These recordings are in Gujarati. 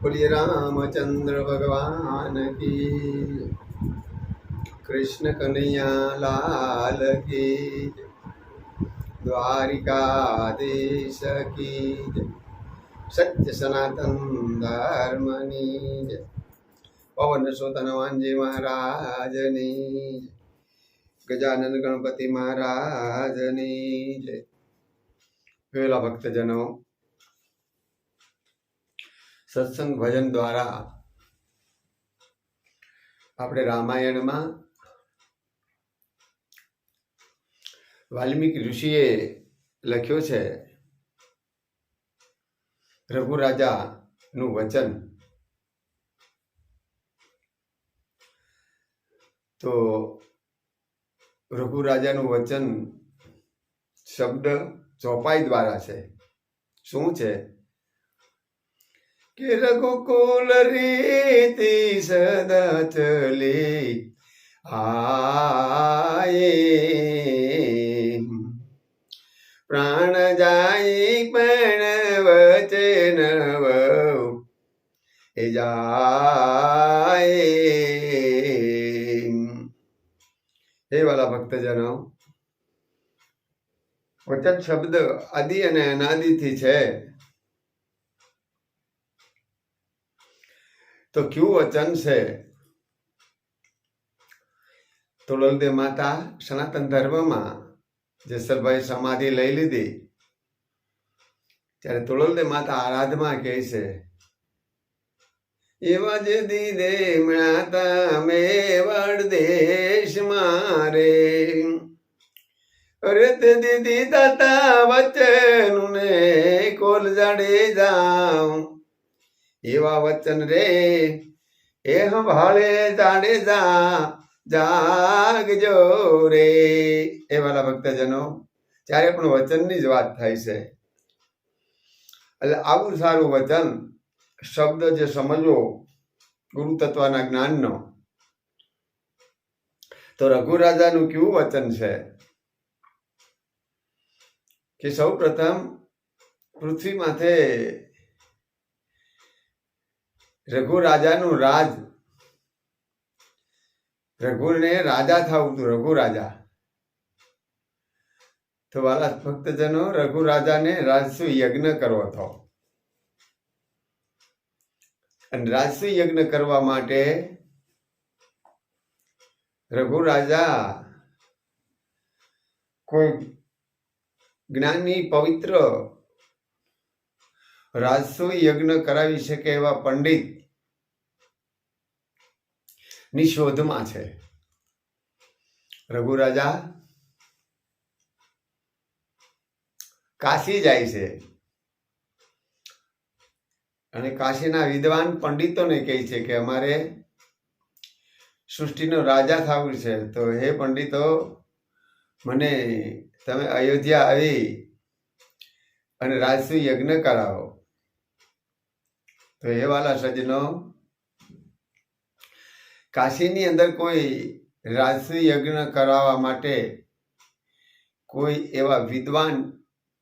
बोलिए रामचंद्र भगवान की, कृष्ण कन्हैया लाल की, द्वारिकाधीश की, सत्य सनातन धर्मनी, पवन सुत हनुमान जी महाराज ने, गजानन गणपति महाराज ने जय। वेला भक्तजनों, सत्संग भजन द्वारा આપણે રામાયણમાં વાલ્મીકી ઋષિએ લખ્યો છે રઘુરાજાનું વચન. તો રઘુરાજાનું વચન શબ્દ ચોપાઈ દ્વારા છે. શું છે કે રઘુકુલ રીતિ સદા ચલી આયે, પ્રાણ જાય પણ વચન એ જાય. હે વાલા ભક્તજનો, વચન શબ્દ આદિ અને અનાદિથી છે. તો ક્યું વચન છે? તુલલદે માતા સનાતન ધર્મમાં જેસલભાઈ સમાધિ લઈ લીધી ત્યારે તુલલદે માતા આરાધમાં કહે છે, એવા જે દીદે મળ્યા મેવાડ દેશ મારે, અરે તે દીદી દાતા વચન ને કોલ જાડે જાઉં, એવા વચન રે એ સંભાળે જાડેજા જાગજો રે. એ વાલા ભક્તજનો, ત્યારે પણ વચનની જ વાત થાય છે. એટલે આવું સારું વચન શબ્દ જે સમજવો ગુરુ તત્વના જ્ઞાનનો, તો રઘુરાજાનું કેવું વચન છે કે સૌ પ્રથમ પૃથ્વી માથે રઘુરાજાનું રાજ, રઘુને રાજા થવું હતું, રઘુ રાજા. તો વાલા ભક્તજનો, રઘુ રાજાને રાજસુ યજ્ઞ કરવો હતો. અને રાજસુ યજ્ઞ કરવા માટે રઘુ રાજા કોઈ જ્ઞાની પવિત્ર રાજસુ યજ્ઞ કરાવી શકે એવા પંડિત ની શોધમાં છે. રઘુ રાજા કાશી જાય છે અને કાશીના વિદ્વાન પંડિતોને કહે છે કે અમારે સૃષ્ટિનો રાજા થવું છે, તો હે પંડિતો, મને તમે અયોધ્યા આવી અને રાજસુ યજ્ઞ કરાવો. તો એ વાલા સજ્જનો, કાશીની અંદર કોઈ રાજસુ યજ્ઞ કરાવવા માટે કોઈ એવા વિદ્વાન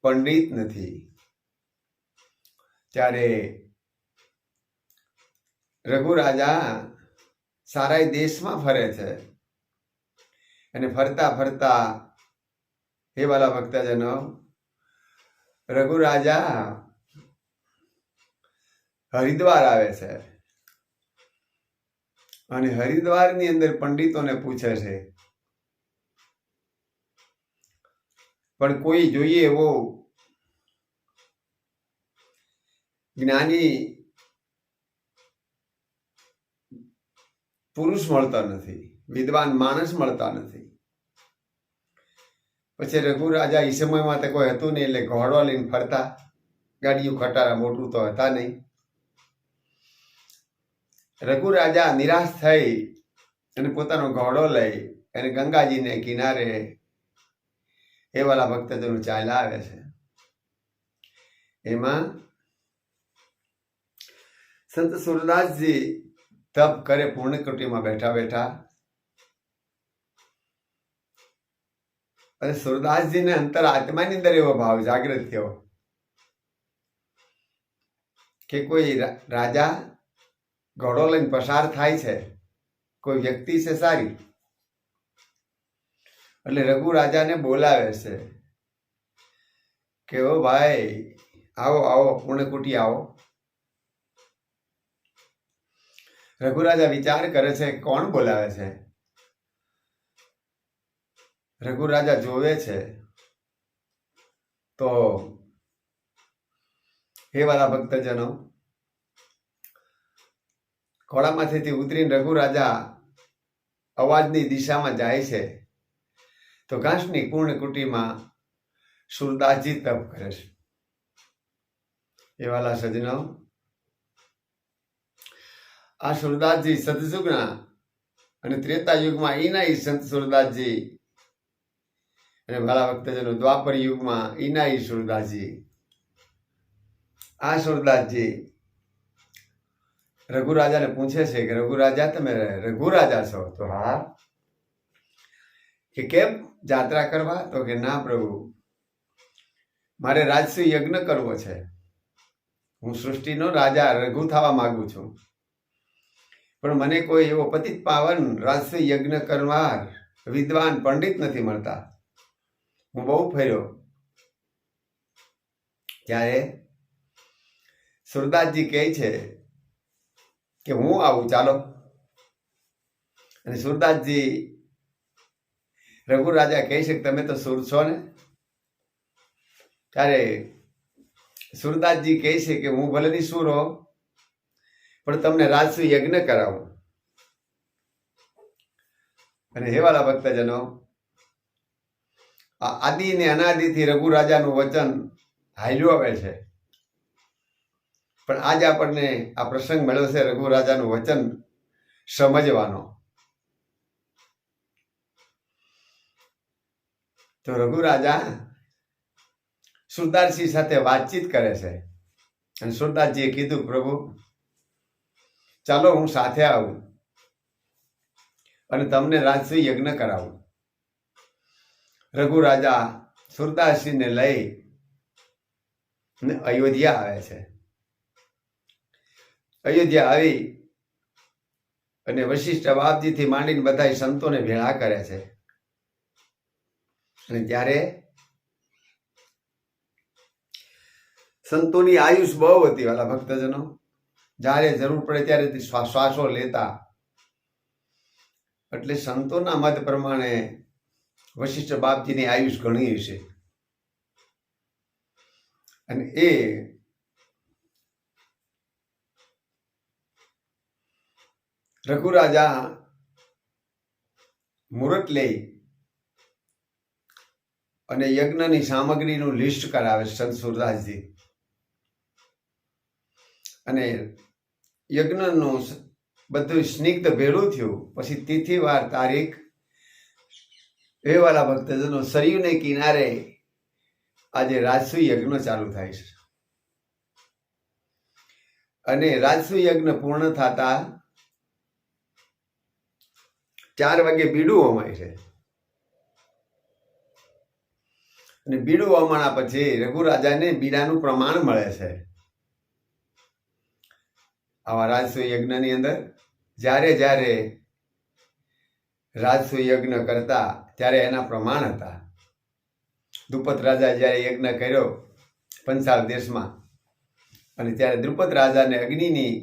પંડિત નથી. ત્યારે રઘુ રાજા સારા દેશમાં ફરે છે અને ફરતા ફરતા, હે વાલા ભક્તજનો, રઘુ રાજા હરિદ્વાર આવે છે અને હરિદ્વારની અંદર પંડિતોને પૂછે છે, પણ કોઈ જોઈએ એવો જ્ઞાની પુરુષ મળતા નથી, વિદ્વાન માણસ મળતા નથી. પછી રઘુ રાજા એ સમયમાં તો કોઈ હતું નહીં, એટલે ઘોડો લઈને ફરતા, ગાડીઓ ખટારા મોટું તો હતા નહીં. રઘુ રાજા નિરાશ થઈ અને પોતાનો ઘોડો લઈ અને ગંગાજીને કિનારે એ વાલા ભક્તજનો ચાલ્યા આવે છે. એમાં સંત સુરદાસજી તપ કરે પૂર્ણકુટીમાં બેઠા બેઠા, અને સુરદાસજીને અંતર આત્માની અંદર એવો ભાવ જાગૃત થયો કે કોઈ રાજા ઘોડો લઈને પસાર થાય છે, કોઈ વ્યક્તિ છે સારી, એટલે રઘુ રાજાને બોલાવે છે કે ઓ ભાઈ આવો આવો પુણ્યકુટી આવો. રઘુ રાજા વિચાર કરે છે કોણ બોલાવે છે. રઘુ રાજા જોવે છે તો હે વાલા ભક્તજનો, ઘોડામાંથી ઉતરીને રઘુ રાજા અવાજની દિશામાં જાય છે તો ઘાસની પૂર્ણકુટીમાં સુરદાસજી તપ કરે છે. એ વાલા સજ્જનો, આ સુરદાસજી સતયુગના અને ત્રેતા યુગમાં ઈનાઈ સંત સુરદાસજી, અને વાલા ભક્તજનો દ્વાપર યુગમાં ઈનાઈ સુરદાસજી. આ સુરદાસજી રઘુ રાજાને પૂછે છે કે રઘુ રાજા તમે રઘુ રાજા છો? તો હા. કે કેમ જાત્રા કરવા? તો કે ના પ્રભુ, મારે રાજસુ યજ્ઞ કરવો છે. હું સૃષ્ટિનો રાજા રઘુ થવા માંગુ છું, પણ મને કોઈ એવો પતિત પાવન રાજસુ યજ્ઞ કરનાર વિદ્વાન પંડિત નથી મળતા. હું બહુ ફર્યો. ત્યારે સુરદાસજી કહે છે કે હું આવું, ચાલો. અને સુરદાસજી રઘુ રાજા કહે છે કે તમે તો સુર છો ને. ત્યારે સુરદાસજી કહે છે કે હું ભલેની સુર હો, પણ તમને રાજસુ યજ્ઞ કરાવું. અને હે વાલા ભક્તજનો, આ આદિ ને અનાદિથી રઘુ રાજાનું વચન હાલ્યું આવે છે, પણ આજ આપણને આ પ્રસંગ મળ્યો છે રઘુ રાજાનું વચન સમજવાનો. તો રઘુ રાજા સુરદાસજી સાથે વાતચીત કરે છે અને સુરદાસજીએ કીધું પ્રભુ ચાલો હું સાથે આવું અને તમને રાજસુ યજ્ઞ કરાવું. રઘુ રાજા સુરદાસજીને લઈ અયોધ્યા આવે છે. અયોધ્યા આવી અને વશિષ્ઠ બાપજીથી માંડીને બધા સંતોને ભેળા કરે છે. અને ત્યારે સંતોની આયુષ બહુ હતી વાલા ભક્તજનો. જ્યારે જરૂર પડે ત્યારે શ્વાસો લેતા. એટલે સંતોના મત પ્રમાણે વશિષ્ઠ બાપજીની આયુષ ઘણી હશે. અને એ રઘુ રાજા મુહૂર્ત લઈ અને યજ્ઞની સામગ્રીનું લિસ્ટ કરાવે સંત સુરદાસજી. અને યજ્ઞનું બધું સ્નિગ્ધ ભેળું થયું પછી તિથિવાર તારીખ એ વાલા ભક્તજનો સરયુને કિનારે આજે રાજસુ યજ્ઞ ચાલુ થાય છે. અને રાજસુ યજ્ઞ પૂર્ણ થતા 4 વાગે બીડું અમાય છે. અને બીડું અમાણા પછી રઘુ રાજાને બીડાનું પ્રમાણ મળે છે. આવા રાજસુ યજ્ઞની અંદર જ્યારે જ્યારે રાજસુ યજ્ઞ કરતા ત્યારે એના પ્રમાણ હતા. દ્રુપદ રાજા જ્યારે યજ્ઞ કર્યો પંચાલ દેશમાં, અને ત્યારે દ્રુપદ રાજાને અગ્નિની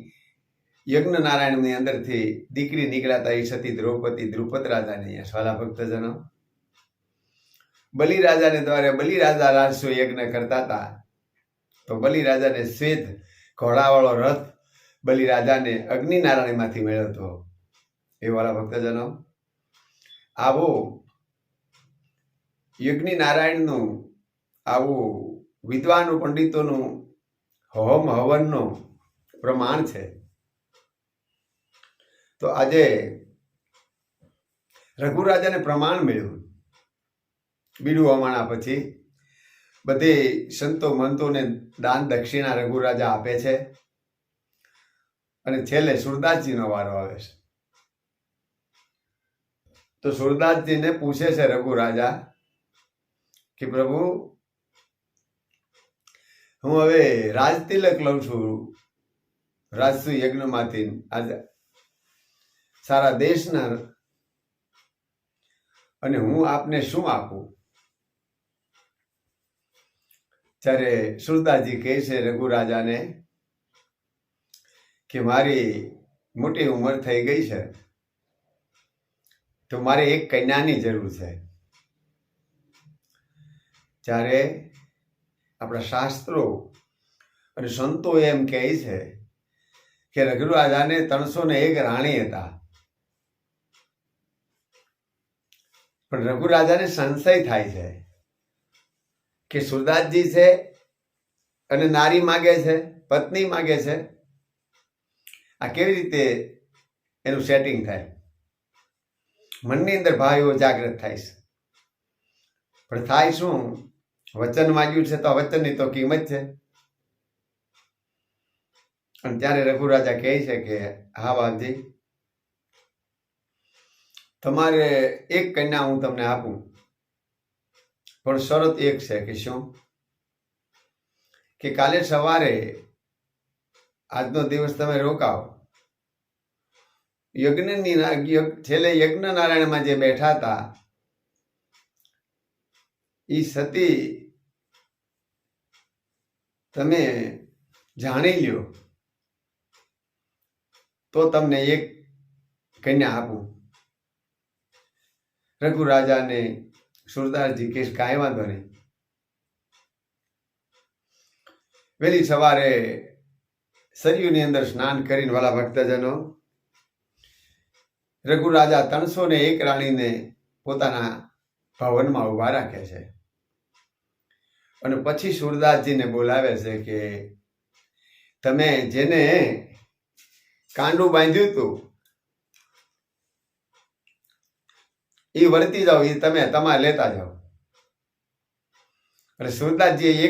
યજ્ઞ નારાયણની અંદરથી દીકરી નીકળાતા એ સતી દ્રૌપદી દ્રુપદ રાજાને સ્વાલા ભક્તજનો બલિરાજાને દ્વારા બલિરાજા રાજસુ યજ્ઞ કરતા હતા. તો બલિરાજાને શ્વેત ઘોડાવાળો રથ બલિરાજાને અગ્નિનારાયણમાંથી મળ્યો હતો. એ વાળા ભક્તજનો આવું યજ્ઞ નારાયણનું આવું વિદ્વાનો પંડિતોનું હોમ હવનનું પ્રમાણ છે. તો આજે રઘુ રાજાને પ્રમાણ મળ્યું. બીડું અમાણા પછી બધે સંતો મંતોને દાન દક્ષિણા રઘુ રાજા આપે છે. અને છેલ્લે સુરદાસજીનો વારો આવે છે. તો સુરદાસજીને પૂછે છે રઘુ રાજા કે પ્રભુ હું હવે રાજતિલક લઉં છું, રાજસુ યજ્ઞમાંથી આજે સારા દેશના અને હું આપને શું આપું? ત્યારે સુરદાસજી કહે છે રઘુરાજાને કે મારી મોટી ઉંમર થઈ ગઈ છે, તો મારે એક કન્યાની જરૂર છે. ત્યારે આપણા શાસ્ત્રો અને સંતો એમ કહે છે કે રઘુરાજાને 301 રાણી હતા, પણ રઘુરાજાને સંશય થાય છે કે સુરદાસજી છે અને નારી માગે છે, પત્ની માગે છે, આ કેવી રીતે એનું સેટિંગ થાય? મનની અંદર ભાઈઓ જાગૃત થાય છે, પણ થાય શું? વચન માગ્યું છે તો વચનની તો કિંમત છે. અને ત્યારે રઘુરાજા કહે છે કે હા બાપજી, તમારે એક કન્યા હું તમને આપું, પણ શરત એક છે. કે શું? કે કાલે સવારે આજનો દિવસ તમે રોકાવ, છેલ્લે યજ્ઞ નારાયણમાં જે બેઠા હતા એ સતી તમે જાણી લ્યો તો તમને એક કન્યા આપું. રઘુરાજાને સુરદાસજી કે કાંઈ વાંધો નહીં. વહેલી સવારે સરયુની અંદર સ્નાન કરીને વાલા ભક્તજનો રઘુરાજા 301 રાણીને પોતાના ભવનમાં ઉભા રાખે છે અને પછી સુરદાસજીને બોલાવે છે કે તમે જેને કાંડું બાંધ્યું હતું એ વર્તી જાઓ, એ તમે તમારે લેતા જાઓ. અને સુરદાસજી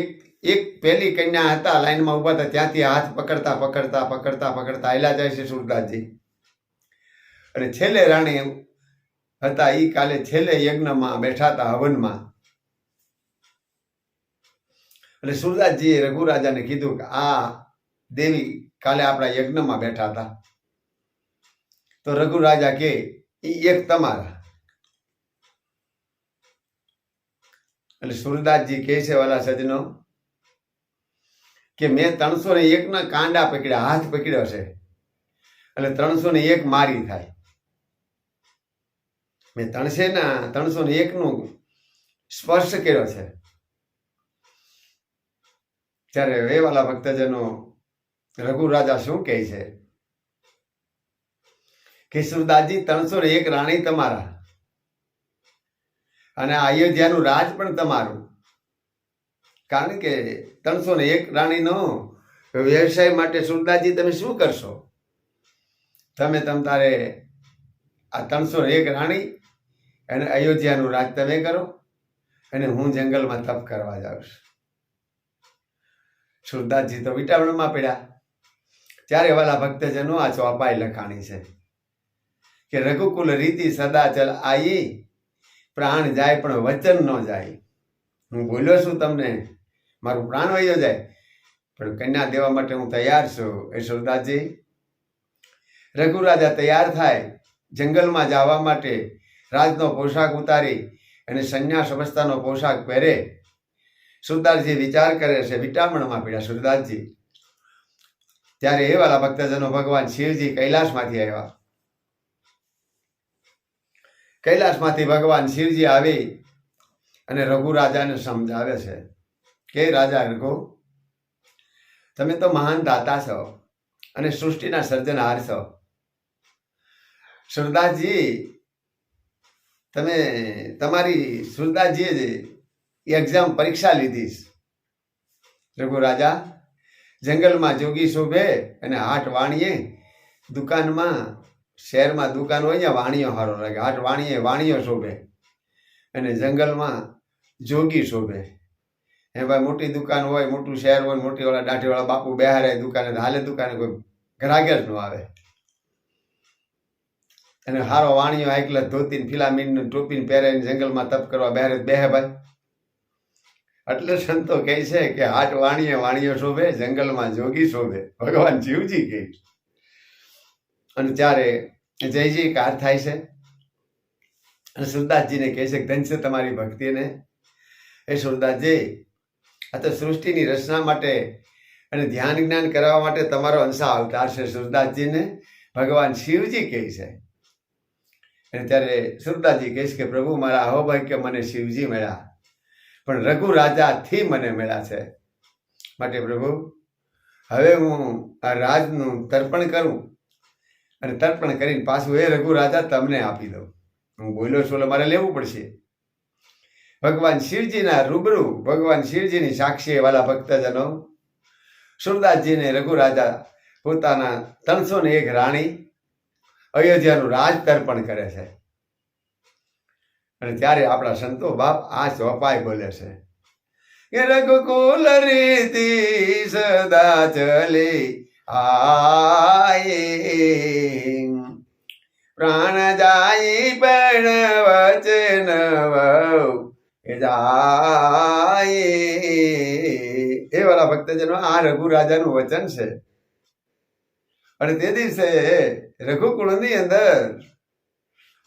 એક પહેલી કન્યા હતા લાઈનમાં ઉભા હતા, ત્યાંથી હાથ પકડતા પકડતા પકડતા પકડતા હાલ્યા જાય છે સુરદાસજી. અને છેલ્લે રાણી હતા એ કાલે છેલ્લે યજ્ઞમાં બેઠા હતા, હવનમાં. એટલે સુરદાસજીએ રઘુરાજાને કીધું કે આ દેવી કાલે આપણા યજ્ઞમાં બેઠા હતા. તો રઘુરાજા કે એક તમારા. એટલે સુરદાસજી કહે છે વાલા સજ્જનો કે મેં 301 ના કાંડા પકડ્યા, હાથ પકડ્યો છે, એટલે 301 મારી થાય. મેં 301 નું સ્પર્શ કર્યો છે. ત્યારે વે વાલા ભક્તજનો રઘુરાજા શું કહે છે કે સુરદાસજી 301 રાણી તમારા અને અયોધ્યાનું રાજ પણ તમારું. કારણ કે 301 રાણીનો વ્યવસાય માટે સુરદાસજી તમે શું કરશો? તમે તારે આ 301 રાણી અને અયોધ્યાનું રાજ તમે કરો અને હું જંગલમાં તપ કરવા જાઉં છું. સુરદાસજી તો વિટાવણમાં પડ્યા. ત્યારે વાલા ભક્તજનો આ ચોપાઈ લખાણી છે કે રઘુકુલ રીતિ સદા ચલ આઈ, પ્રાણ જાય પણ વચન ન જાય. હું બોલ્યો છું તમને, મારું પ્રાણ વયો જાય પણ કન્યા દેવા માટે હું તૈયાર છું. એ સુરદાસજી રઘુરાજા તૈયાર થાય જંગલમાં જવા માટે, રાજનો પોશાક ઉતારી અને સંન્યાસ અવસ્થાનો પોશાક પહેરે. સુરદાસજી વિચાર કરે છે, વિટામણમાં પીડ્યા સુરદાસજી. ત્યારે એ વાલા ભક્તજનો ભગવાન શિવજી કૈલાસમાંથી આવ્યા. કૈલાસમાંથી ભગવાન શિવજી આવી અને રઘુરાજાને સમજાવે છે કે રાજા રઘુ, તમે તો મહાન દાતા છો અને સૃષ્ટિના સર્જનહાર છો. સુરદાસજી તમે તમારી સુરદાસજીએ એક્ઝામ પરીક્ષા લીધી. રઘુરાજા જંગલમાં જોગી શોભે અને હાટ વાણીએ, દુકાનમાં શહેરમાં દુકાન હોય ને વાણીઓ સારો લાગે, હાટ વાણીએ વાણીઓ શોભે અને જંગલમાં જોગી શોભે. એ ભાઈ મોટી દુકાન હોય, મોટું શહેર હોય, મોટી વાળા દાઢીવાળા બાપુ બેહારે દુકાને, હાલે દુકાને કોઈ ગ્રાહક જ ન આવે. અને હારો વાણીઓ આકલા ધોતીને ફિલામીન ટોપીને પહેરાઈને જંગલમાં તપ કરવા બેહારે બેહે ભાઈ. એટલે સંતો કહે છે કે હાટ વાણીએ વાણીઓ શોભે, જંગલમાં જોગી શોભે, ભગવાન શિવજી કહે. અને ત્યારે જયજી કાર થાય છે અને સુરદાસજીને કહે છે કે ધન છે તમારી ભક્તિને. એ સુરદાસજી, આ તો સૃષ્ટિની રચના માટે અને ધ્યાન જ્ઞાન કરાવવા માટે તમારો અંશા અવતાર છે. સુરદાસજીને ભગવાન શિવજી કહે છે. અને ત્યારે સુરદાસજી કહે છે કે પ્રભુ, મારા અહોભાઈ કે મને શિવજી મળ્યા, પણ રઘુ રાજાથી મને મળ્યા છે. માટે પ્રભુ, હવે હું આ રાજનું તર્પણ કરું અને તર્પણ કરીને પાછું એ રઘુ રાજા તમને આપી દઉં. હું બોલ્યો છું એટલે મારે લેવું પડશે. ભગવાન શિવજીના રૂબરૂ, ભગવાન શિવજીની સાક્ષી વાલા ભક્તજનો, સુરદાસજીને રઘુ રાજા પોતાના 301 રાણી અયોધ્યાનું રાજ તર્પણ કરે છે. અને ત્યારે આપણા સંતો બાપ આ ચોપાઈ બોલે છે કે રઘુકુલ રીતિ સદા ચલી આયે, પ્રાણ જાય પણ વચન જાય. એ વાળા ભક્તજનો, આ રઘુ રાજાનું વચન છે. અને તે દિવસે રઘુકુળની અંદર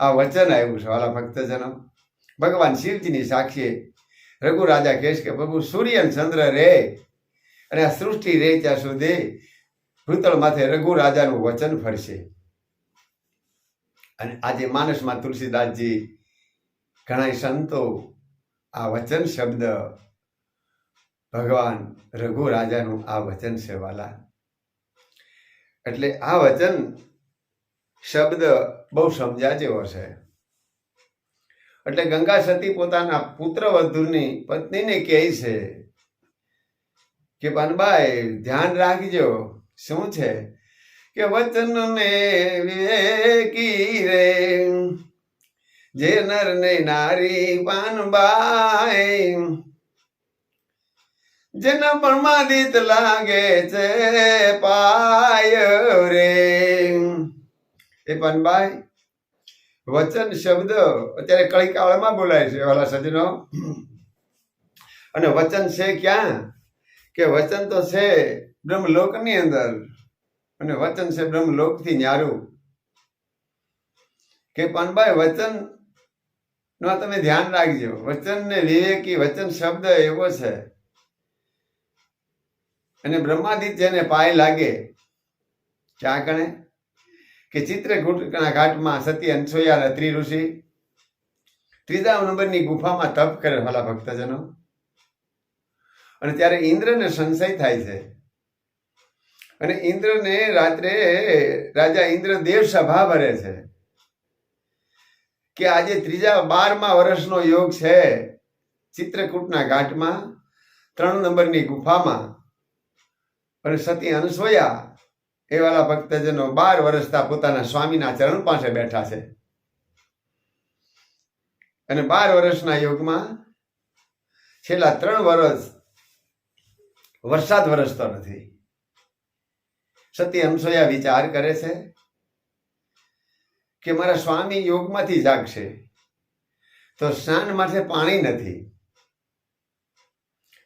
આ વચન આવ્યું છે વાલા ભક્તજનો. ભગવાન શિવજીની સાક્ષી રઘુ રાજા કહે છે કે પ્રભુ, સૂર્ય ચંદ્ર રે અને આ સૃષ્ટિ રે ત્યાં સુધી ભૂતળ માથે રઘુ રાજાનું વચન ફરશે. અને આજે માનસમાં તુલસીદાસજી, ઘણા સંતો આ વચન શબ્દ ભગવાન રઘુ રાજાનું આ વચન છે વાલા. એટલે આ વચન શબ્દ બહુ સમજ્યા જેવો છે. એટલે ગંગા સતી પોતાના પુત્ર વધુની પત્નીને કહે છે કે પાનબાઈ, ધ્યાન રાખજો. શું છે કે વચન ને વિવેકી રે, જે નર ને નારી પાનબાઈ, જેના પ્રમાદિત લાગે છે પાય રે. એ પાનબાઈ, વચન શબ્દ અત્યારે કળીકાળમાં બોલાય છે વાલા સજ્જનો. અને વચન છે ક્યાં? કે વચન તો છે બ્રહ્મલોકની અંદર, અને વચન છે બ્રહ્મલોકથી ન્યારું. કે પાનબાઈ, વચન નો તમે ધ્યાન રાખજો. વચન ને વિવેકી, વચન શબ્દ એવો છે. અને બ્રહ્માદિત્ય જેને પાય લાગે ક્યાં કણે? કે ચિત્રકૂટના ઘાટમાં સતી અનસૂયા અને ત્રિ ઋષિ 3 નંબરની ગુફામાં તપ કરે વાલા ભક્તજનો. અને ત્યારે ઇન્દ્રને સંશય થાય છે. અને ઇન્દ્રને રાત્રે રાજા ઇન્દ્ર દેવ સભા ભરે છે કે આજે 12મા વર્ષનો યોગ છે. ચિત્રકૂટના ઘાટમાં 3 નંબરની ગુફામાં. અને સતી અનસૂયા એ વાલા ભક્તજનો 12 વર્ષથી પોતાના સ્વામીના ચરણ પાસે બેઠા છે. અને 12 વર્ષના યોગમાં છેલ્લા 3 વર્ષ વરસાદ વરસતો નથી. સતી અનસૂયા વિચાર કરે છે કે મારા સ્વામી યોગમાંથી જાગશે તો સ્નાન માટે પાણી નથી,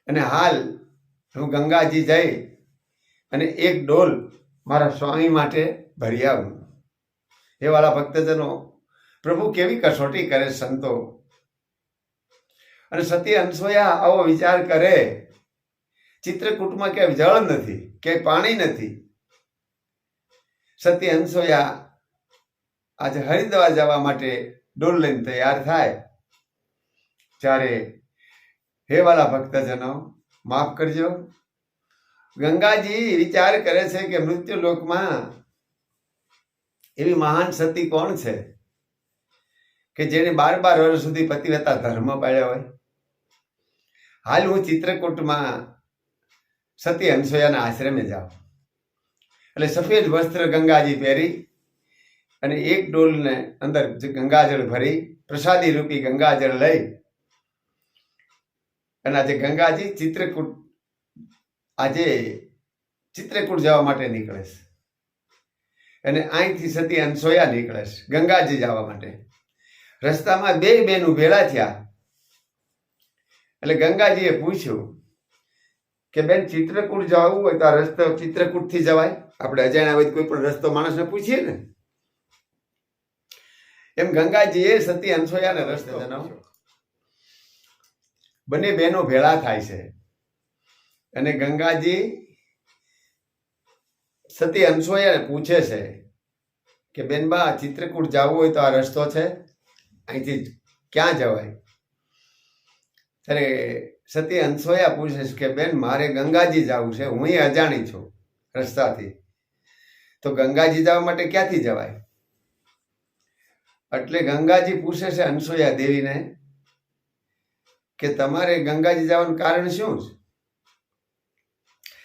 અને હાલ હું ગંગાજી જઈ અને એક ડોલ મારા સ્વામી માટે ભરી આવું. એ વાળા ભક્તજનો, પ્રભુ કેવી કસોટી કરે સંતો. અને સતી અનસૂયા આવો વિચાર કરે. ચિત્રકૂટમાં ક્યાંય જળ નથી, ક્યાંય પાણી નથી. સતી અનસૂયા આજે હરિદ્વાર જવા માટે ડોલ લઈને તૈયાર થાય. ત્યારે હે વાલા ભક્તજનો, માફ કરજો, ગંગાજી વિચાર કરે છે કે મૃત્યુ લોકમાં એવી મહાન સતી કોણ છે કે જેને 12 વર્ષ સુધી પતિવ્રતા ધર્મ પાળ્યો હોય. હાલ હું ચિત્રકૂટમાં સતી અનસૂયાના આશ્રમે જાઉં. એટલે સફેદ વસ્ત્ર ગંગાજી પહેરી અને એક ડોલને અંદર ગંગાજળ ભરી, પ્રસાદી રૂપી ગંગાજળ લઈ અને આજે ગંગાજી ચિત્રકૂટ જવા માટે નીકળે છે. અને અહીંથી સતી અનસૂયા નીકળે છે ગંગાજી જવા માટે. રસ્તામાં બે બેનું ભેળા થયા એટલે ગંગાજીએ પૂછ્યું કે બેન ચિત્રકૂટ જવું હોય તો આ રસ્તો ચિત્રકૂટ થી જવાય? આપણે અજાણ્યા હોય કોઈ પણ રસ્તો માણસને પૂછીએ ને, એમ ગંગાજીએ સતી અનસૂયાને રસ્તો જણાવ્યો. બંને બહેનો ભેળા થાય છે અને ગંગાજી સતી અનસૂયાને પૂછે છે કે બેનબા ચિત્રકૂટ જવું હોય તો આ રસ્તો છે, અહીંથી ક્યાં જવાય? ત્યારે સતી અનસૂયા પૂછે છે કે બેન મારે ગંગાજી જવું છે, હું અહીં અજાણી છું રસ્તાથી, તો ગંગાજી જવા માટે ક્યાંથી જવાય? એટલે ગંગાજી પૂછે છે અનસૂયા દેવીને કે તમારે ગંગાજી જવાનું કારણ શું છે?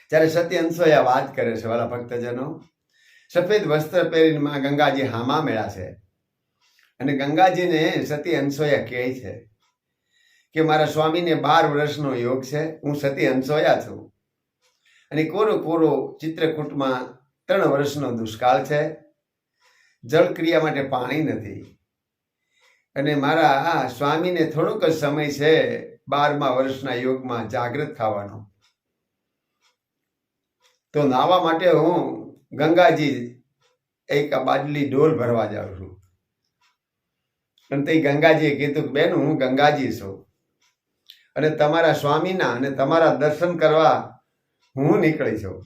ત્યારે સતી અનસૂયા વાત કરે છે, વાલા ભક્તજનો, સફેદ વસ્ત્ર પહેરીને માં ગંગાજી હામા મેળા છે અને ગંગાજીને સતી અનસૂયા કહે છે કે મારા સ્વામીને 12 વર્ષનો યોગ છે, હું સતી અનસૂયા છું અને કોરો કોરો ચિત્રકૂટમાં 3 વર્ષનો દુષ્કાળ છે, જળક્રિયા માટે પાણી નથી અને મારા સ્વામીને થોડોક જ સમય છે 12મા વર્ષના યોગમાં જાગૃત થવાનો, તો નાવા માટે હું ગંગાજી એક બાટલી ડોલ ભરવા જાઉં છું. અને તે ગંગાજીએ કીધું કે બેન હું ગંગાજી છું અને તમારા સ્વામીના અને તમારા દર્શન કરવા હું નીકળી છું.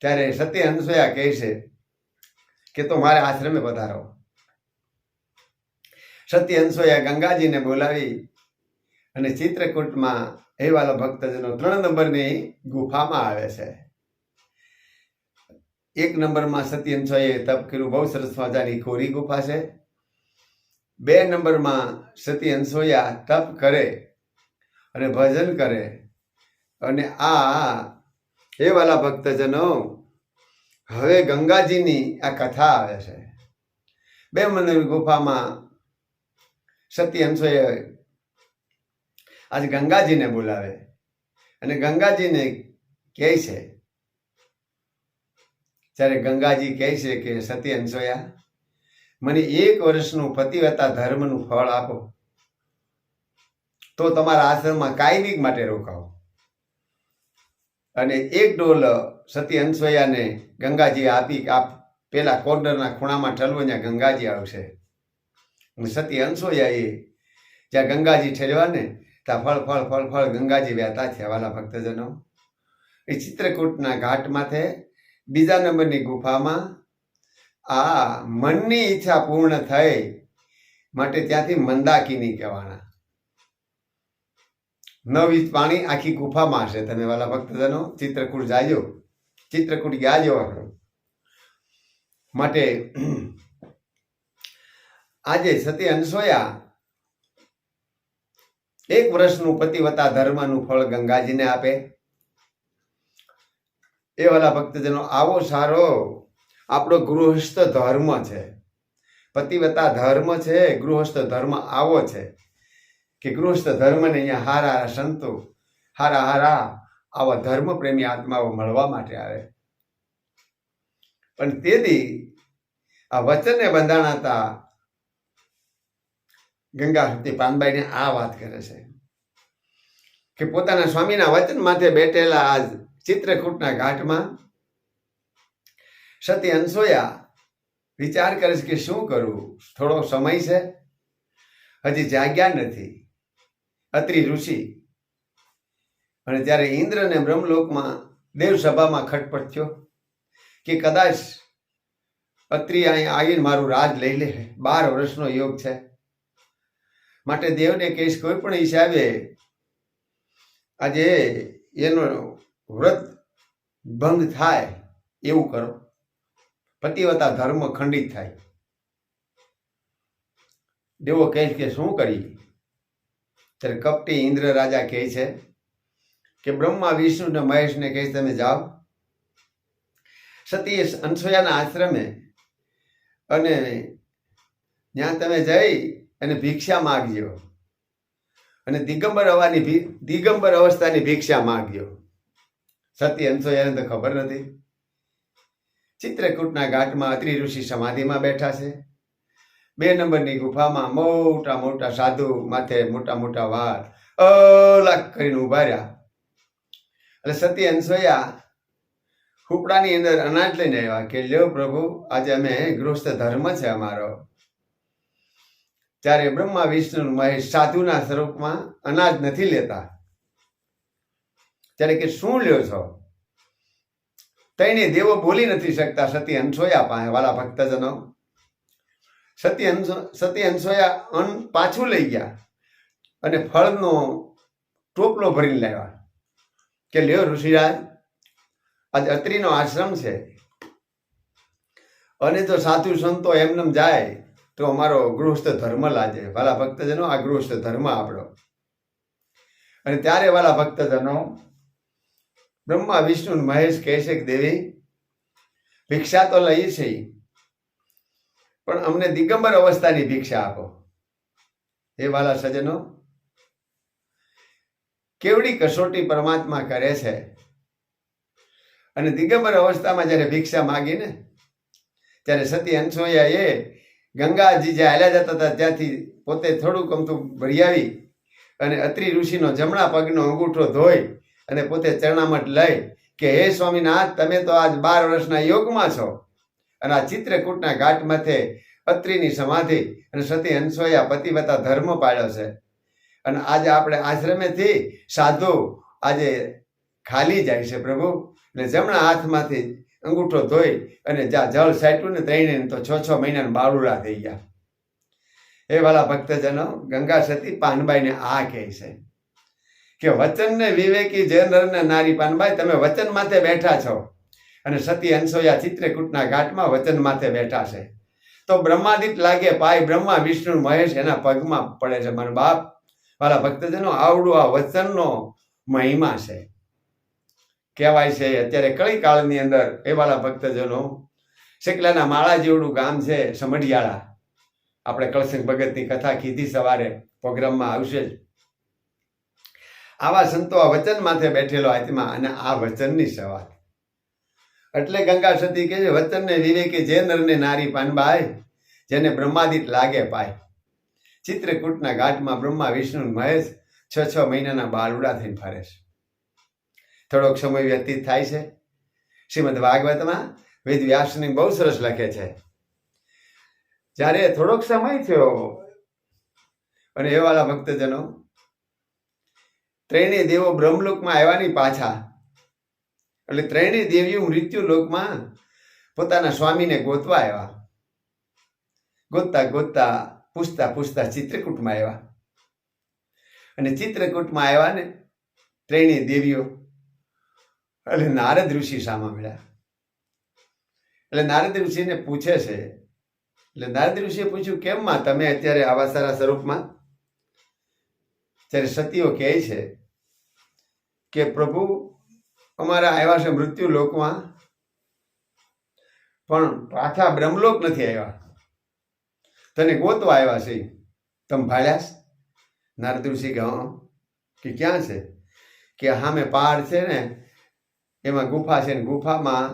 ત્યારે સતી અનસૂયા કહે છે કે તો મારે આશ્રમે પધારો. સતી અનસૂયા ગંગાજીને બોલાવી અને ચિત્રકૂટમાં એ વાલા ભક્તજનો 3 નંબરની ગુફામાં આવે છે. 1 નંબરમાં સતી અનસૂયાએ તપ કર્યું, બહુ સરસ મજાની કોરી ગુફા છે. 2 નંબરમાં સતી અનસૂયા તપ કરે અને ભજન કરે અને આ એ વાલા ભક્તજનો હવે ગંગાજીની આ કથા આવે છે. 2 નંબરની ગુફામાં સતી અનસૂયા આજે ગંગાજીને બોલાવે અને ગંગાજીને કહે છે, ત્યારે ગંગાજી કહે છે કે સતી અનસૂયા મને 1 વર્ષનું પતિવ્રતા ધર્મનું ફળ આપો તો તમારા આશ્રમમાં કાયમિક માટે રોકાવો. અને 1 ડોલ સતી અનસૂયાને ગંગાજી આપી, પેલા કોર્નરના ખૂણામાં ઠલવો ત્યાં ગંગાજી આવશે. સતી અનસૂયાએ જ્યાં ગંગાજી ઠેરવા ને ત્યાં ફળ ફળ ફળ ફળ ગંગાજી વહેતા છે. વાલા ભક્તજનો, એ ચિત્રકૂટના ઘાટમાંથી 2 નંબરની ગુફામાં આ મનની ઈચ્છા પૂર્ણ થઈ માટે ત્યાંથી મંદાકિની કહેવાના 9 ઇંચ પાણી આખી ગુફામાં હશે. તમે વાલા ભક્તજનો ચિત્રકૂટ જાજો, ચિત્રકૂટ ગયા જો માટે આજે સતી અનસૂયા 1 વર્ષનું પતિવ્રતા ધર્મનું ફળ ગંગાજીને આપે. એ વાલા ભક્તજનો આવો સારો આપણો ગૃહસ્થ ધર્મ છે, પતિવ્રતા ધર્મ છે, ગૃહસ્થ ધર્મ આવો છે કે ગૃહસ્થ ધર્મને અહીંયા હારા હારા સંતો, હારા હારા આવા ધર્મ પ્રેમી આત્માઓ મળવા માટે આવે. પણ તેથી આ વચનને બંધાણા હતા ગંગા સતી પાનબાઈને આ વાત કરે છે કે પોતાના સ્વામીના વચન માથે બેઠેલા આજ ચિત્રકૂટના ઘાટમાં સતી અનસૂયા વિચાર કરે છે કે શું કરું, થોડો સમય છે, હજી જાગ્યા નથી અત્રિ ઋષિ. અને ત્યારે ઇન્દ્ર ને બ્રહ્મલોકમાં દેવસભામાં ખટપટ થયો કે કદાચ અત્રિ અહીં આવીને મારું રાજ લઈ લે, 12 વર્ષનો યોગ છે, માટે દેવને કહીશ કોઈ પણ હિસાબે આજે એનો વ્રત ભંગ થાય એવું કરો, પતિવ્રતા ધર્મ ખંડિત થાય. દેવો કહે કે શું કરી? ત્યારે કપટી ઇન્દ્ર રાજા કહે છે કે બ્રહ્મા વિષ્ણુ ને મહેશને કહે તમે જાઓ સતી અનસૂયાના આશ્રમે અને ત્યાં તમે જઈ અને ભિક્ષા માગજો અને દિગંબર અવસ્થાની ભિક્ષા માગજો. સતી અનસૂયાને તો ખબર નથી. ચિત્રકૂટના ઘાટમાં અત્રિ ઋષિ સમાધિમાં બેઠા છે. 2 નંબરની ગુફામાં મોટા મોટા સાધુ, માથે મોટા મોટા વાળ, અલાક કરીને ઉભા રહ્યા. એટલે સતી અનસૂયા હુપડાની અંદર અનાજ લઈને આવ્યા કે લ્યો પ્રભુ, આજે અમે ગૃહસ્થ ધર્મ છે અમારો. ત્યારે બ્રહ્મા વિષ્ણુ મહેશ સાધુના સ્વરૂપમાં અનાજ નથી લેતા. ત્યારે કે શું લ્યો છો? તઈને દેવો બોલી નથી શકતા સતી અનસૂયા પાસે. વાલા ભક્તજનો, સતી અનસૂયા અન્ન પાછું લઈ ગયા અને ફળનો ટોપલો ભરીને લાવ્યા કે લ્યો ઋષિરાજ, આજ અત્રિનો આશ્રમ છે અને જો સાધુ સંતો એમનેમ જાય તો અમારો ગૃહસ્થ ધર્મ લાજે. વાલા ભક્તજનો, આ ગૃહસ્થ ધર્મ આપણો. અને ત્યારે વાલા ભક્તજનો, બ્રહ્મા વિષ્ણુ મહેશ કહે છે કે દેવી, ભિક્ષા તો લઈએ છીએ, પણ અમને દિગંબર અવસ્થાની ભિક્ષા આપો. એ વાલા સજ્જનો, કેવડી કસોટી પરમાત્મા કરે છે. અને દિગંબર અવસ્થામાં જ્યારે ભિક્ષા માગીને, ત્યારે સતી અનસૂયાએ ગંગાજી જે હાલ્યા જતા હતા ત્યાંથી પોતે થોડુંક અમથું ભરી આવી અને અત્રિ ઋષિનો જમણા પગનો અંગૂઠો ધોઈ અને પોતે ચરણામઠ લઈ કે હે સ્વામિનાથ, તમે તો આજ 12 વર્ષના યોગમાં છો અને આ ચિત્રકૂટના ઘાટ માથે અત્રિની સમાધિ અને સતી અનસૂયા પતિવ્રતા ધર્મ પાળ્યો છે. અને આજે આપણે આશ્રમેથી સાધુ આજે ખાલી જાય છે પ્રભુ. એટલે જમણા હાથમાંથી અંગૂઠો ધોઈ અને જ્યાં જળ સાટ્યું ને ત્રણે તો 6 મહિનાના બાળુડા થઈ ગયા. એ વાલા ભક્તજનો, ગંગા સતી પાનબાઈને આ કહે છે કે વચનને વિવેકી જે નર ને નારી. પાનબાઈ, તમે વચન માથે બેઠા છો અને સતી અનસૂયા ચિત્રકૂટના ઘાટમાં વચન માથે બેઠા છે. તો બ્રહ્માદિત લાગે પાય, બ્રહ્મા વિષ્ણુ મહેશ એના પગમાં પડે છે. મારો બાપ, વાલા ભક્તજનો, આવડું આ વચનનો મહિમા છે. કહેવાય છે અત્યારે કળી કાળની અંદર એ વાલા ભક્તજનો, શેકલાના માળા જેવડું ગામ છે સમઢિયાળા. આપણે કળસિંહ ભગતની કથા કીધી સવારે, પ્રોગ્રામમાં આવશે જ. આવા સંતો આ વચન માથે બેઠેલો આત્મા અને આ વચનની સવાર. એટલે ગંગા સતી કહે છે, વચનને વિવેકે જે નરને નારી. પાનબાઈ, જેને બ્રહ્માદિત લાગે પાય. ચિત્રકૂટના ઘાટમાં બ્રહ્મા વિષ્ણુ મહેશ 6 મહિનાના બાળુડા થઈને ફરે છે. થોડોક સમય વ્યતીત થાય છે. શ્રીમદ ભાગવતમાં વેદ વ્યાસની બહુ સરસ લખે છે. જ્યારે થોડોક સમય થયો અને એ વાળા ભક્તજનો, ત્રણેય દેવો બ્રહ્મલોકમાં આવ્યા નહીં પાછા. એટલે ત્રણેય દેવીઓ મૃત્યુ લોકમાં પોતાના સ્વામીને ગોતવા આવ્યા. ગોતતા ગોતતા પૂછતા પૂછતા ચિત્રકૂટમાં આવ્યા. અને ચિત્રકૂટમાં આવ્યા ને ત્રણેય દેવીઓ, એટલે નારદ ઋષિ સામા મળ્યા. એટલે નારદ ઋષિને પૂછે છે. એટલે નારદ ઋષિએ પૂછ્યું, કેમ માં તમે અત્યારે આવા સારા સ્વરૂપમાં? ત્યારે સતીઓ કહે છે કે પ્રભુ, અમારા આવ્યા છે મૃત્યુ લોકમાં, પણ પાછા બ્રહ્મલોક નથી આવ્યા. તને ગોતવા આવ્યા છે. તમે ભાળ્યાસ? નારદ ઋષિ કે ક્યાં છે? કે સામે પહાડ છે ને, એમાં ગુફા છે ને ગુફામાં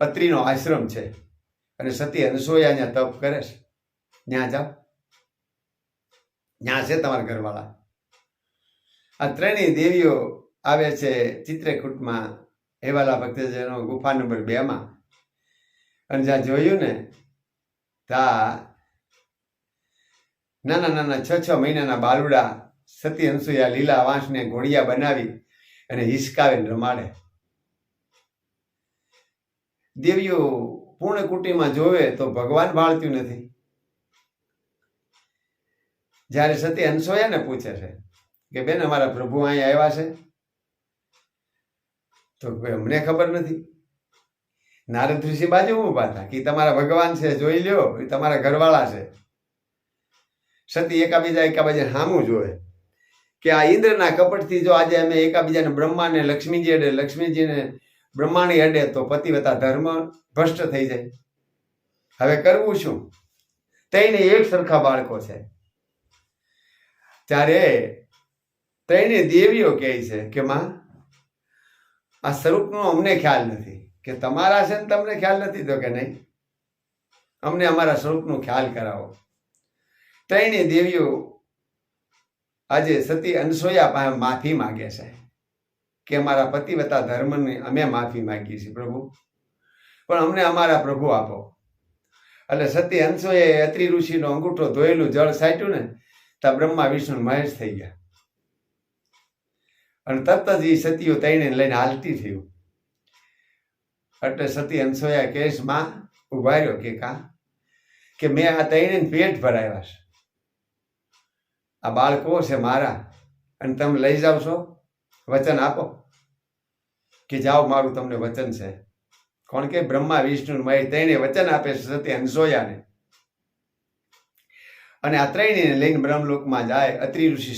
અત્રિનો આશ્રમ છે અને સતી અનસૂયા ત્યાં તપ કરે છે. ત્યાં જાઓ, ત્યાં છે તમારા ઘરવાળા. આ ત્રણેય દેવીઓ આવે છે ચિત્રકૂટમાં. એવાલા ભક્તજનો ગુફા નંબર 2માં. અને જ્યાં જોયું ને ત્યાં નાના નાના 6 મહિનાના બાલુડા સતી અનસૂયા લીલા વાંસને ઘોડિયા બનાવી અને હિસકાવે રમાડે. દેવીઓ પૂર્ણ કુટીમાં જોવે તો ભગવાન ભાળતું નથી. જ્યારે સતી અનસૂયાને પૂછે છે કે બેન, અમારા પ્રભુ અહીં આવ્યા છે? તો અમને ખબર નથી. નારદ ઋષિ બાજુ ઊભા હતા કે તમારા ભગવાન છે, જોઈ લ્યો, એ તમારા ઘરવાળા છે. સતી એકાબીજા સામું જોવે કે આ ઇન્દ્રના કપટથી જો આજે અમે એકાબીજાને બ્રહ્માને લક્ષ્મીજી અડે, લક્ષ્મીજીને બ્રહ્માણી અડે તો પતિવ્રતા ધર્મ ભ્રષ્ટ થઈ જાય. હવે કરવું શું? ત્રણે એક સરખા બાળકો છે. ત્યારે ત્રણે દેવીઓ કહે છે કે માં, આ સ્વરૂપનો અમને ખ્યાલ નથી. કે તમારા છે ને તમને ખ્યાલ નથી? તો કે નહીં, અમને અમારા સ્વરૂપનો ખ્યાલ કરાવો. ત્રણે દેવીઓ આજે સતી અનસોયા પાસે માફી માગે છે કે અમારા પતિવતા ધર્મની અમે માફી માંગીએ છીએ પ્રભુ, પણ અમને અમારા પ્રભુ આપો. એટલે સતી અનસોયાએ અત્રિ ઋષિનો અંગૂઠો ધોયેલું જળ છાંટ્યું ને ત્યાં બ્રહ્મા વિષ્ણુ મહેશ થઈ ગયા. અને તરત જ એ સતીઓ તઈને લઈને હાલતી થયું. એટલે સતી અનસોયા કેસ માં ઉભા રહ્યો કે કે મેં આ તઈને પેટ ભરાવ્યા છે, આ બાળકો છે મારા, અને તમે લઈ જાઓ છો, વચન આપો કે જાઓ, મારું તમને વચન છે. કોણ કે બ્રહ્મા વિષ્ણુ મહેશ ત્રણે વચન આપે છે સતી અનસોયાને. અને આ ત્રણેયને લઈને બ્રહ્મલોકમાં જાય. અત્રિ ઋષિ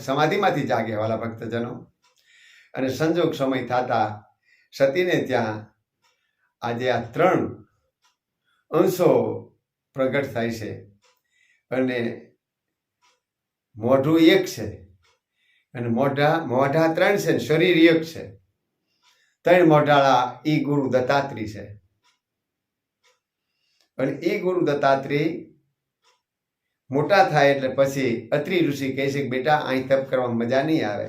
સમાધિમાંથી જાગે વાલા ભક્તજનો. અને સંજોગ સમય થતા સતીને ત્યાં આજે આ 3 અંશો પ્રગટ થાય છે. અને મોઢું એક છે, અને મોઢા 3 છે, શરીર એક છે. 3 મોઢાળા ઈ ગુરુ દત્તાત્રી છે. અને એ ગુરુ દત્તાત્રી મોટા થાય એટલે પછી અત્રિ ઋષિ કહે છે કે બેટા અહીં તપ કરવામાં મજા નહીં આવે,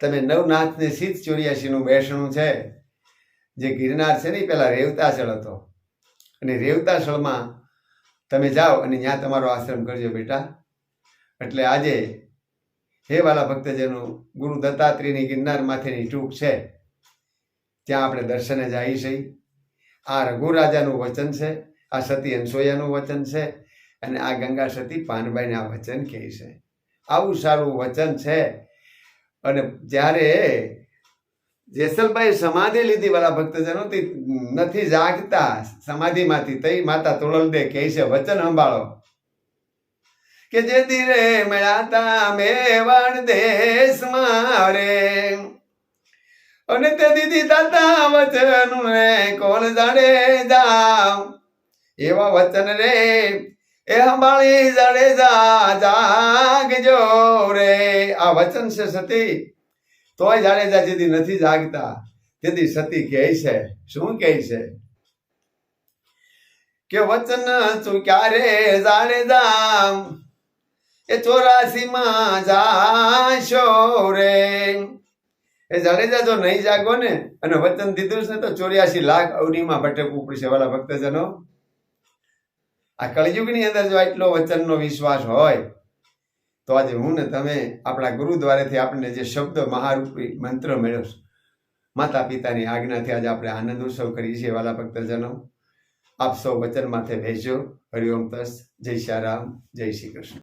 તમે નવનાથને સિદ્ધ 84નું બેસણું છે જે ગિરનાર છે ને પેલા રેવતાસળ હતો, અને રેવતાસળમાં તમે જાઓ અને ત્યાં તમારો આશ્રમ કરજો બેટા. એટલે આજે હે વાલા ભક્તજનો, ગુરુ દત્તાત્રેયની ગિરનારમાંથીની ટૂંક છે, ત્યાં આપણે દર્શને જઈએ છીએ. આ રઘુરાજાનું વચન છે, આ સતી અનસોયાનું વચન છે, અને આ ગંગા સતી પાનબાઈને આ વચન કહે છે. આવું સારું વચન છે. અને જ્યારે જેસલભાઈ સમાધિ લીધી વાલા ભક્તજનો, નથી જાગતા સમાધિમાંથી, તઈ માતા તુળલદે કહે છે વચન સંભાળો કે જે ધીરે મળ્યાતા મેવાડ દેશમાં રે, અને તે દીદી તાતા વચન ને કોલ જાડે જાવ, એવા વચન રે એ સંભાળી જાડેજા જાગજો રે. આ વચન છે સતી. તોય જાડેજા જેથી નથી જાગતા તેથી સતી કહે છે, શું કહે છે કે વચન ચૂક્યા રે જાડેજા એ 84માં જાશો રે. એ જાડેજા જો નહીં જાગો ને અને વચન દીધું છે તો 84 લાખ અવનીમાં ભટકવું પડશે વાલા ભક્તજનો. આ કળયુગની અંદર જો આટલો વચનનો વિશ્વાસ હોય તો આજે હું ને તમે આપણા ગુરુ દ્વારેથી આપણને જે શબ્દ મહારૂપી મંત્ર મળ્યો છે, માતા પિતાની આજ્ઞાથી આજે આપણે આનંદ ઉત્સવ કરીએ છીએ વાલા ભક્તજનો. આપ સૌ વચન માથે બેસજો. હરિઓમ તસ્ત. જય શ્રી રામ, જય શ્રી કૃષ્ણ.